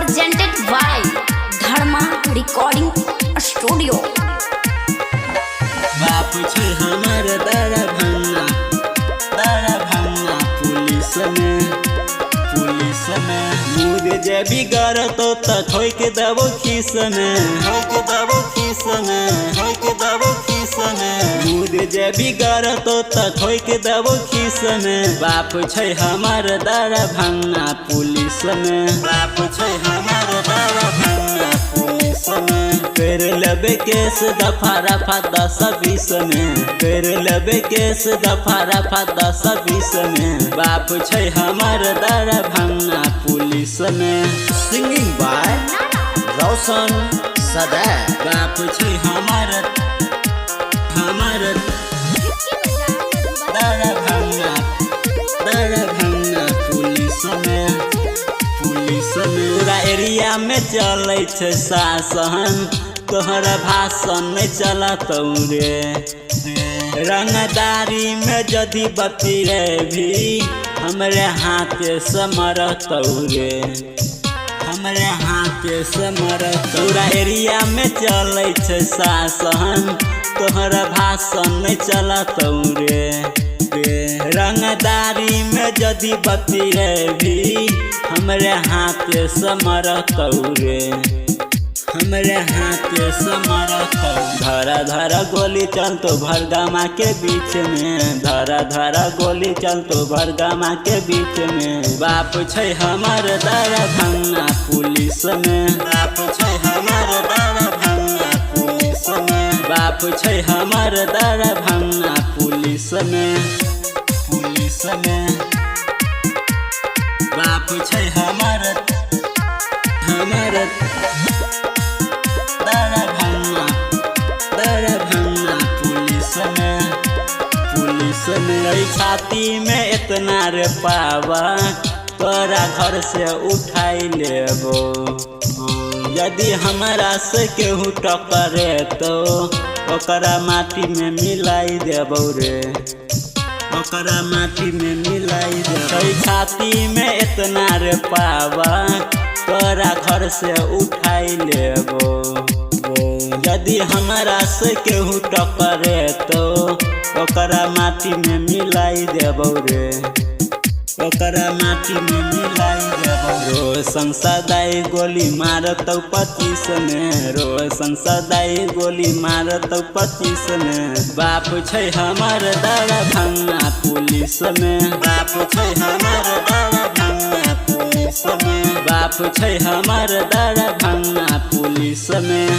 presented by Dharma Recording Studio। बाप छे हमर दरभंगा पुलिस में मुझ जे बिगड़ तो ठोक देबो खीस में मुझ जे बिगड़ तो ठोक देबो खीस में। बाप छे हमर दरभंगा पुलिस में कर लेबे केस दफा रफा 10-20 में कर लेबे केस दफा रफा 10-20 में। बाप छे हमर दरभंगा पुलिस में। सिंगिंग बाय रोशन सदैव। बाप छे हमर दरभंगा पुलिस में। पूरा एरिया में चले छे शासन, तोहरा भाषण में चलत रे। रंगदारी में जदि बती रे भी हमरे हाथ से मरत रे, पूरा एरिया में चले छे शासन, तोहरा भाषण में चलत रे। रंगदारी में जदि बती रे भी हमरे हाथ से मरत रे, धरा गोली चलतो भरगामा के बीच में, धरा गोली चलतो भरगामा के बीच में। बाप छे हमर दरभंगा पुलिस में। बाप छे हमर दरभंगा पुलिस में। बाप छे हमर दरभंगा पुलिस में। बाप छे हमर दरभंगा पुलिस में। छाती में इतना रे पावा तोरा घर से उठाई लेबो। यदि हमरा से केहू टकरे तो ओकरा माटी में मिलाई देबो रे, छाती में इतना रे पावा तोरा घर से उठाई लेबो। यदि हमरा से केहू टकरे तो ओकरा माटी में मिलाई देबो रे, रोशन सदाई गोली मारतौ 25 में, रोशन सदाई गोली मारतौ 25 में। बाप छे हमर दरभंगा पुलिस में। बाप छे हमर दरभंगा पुलिस में। बाप छे हमर दरभंगा पुलिस में।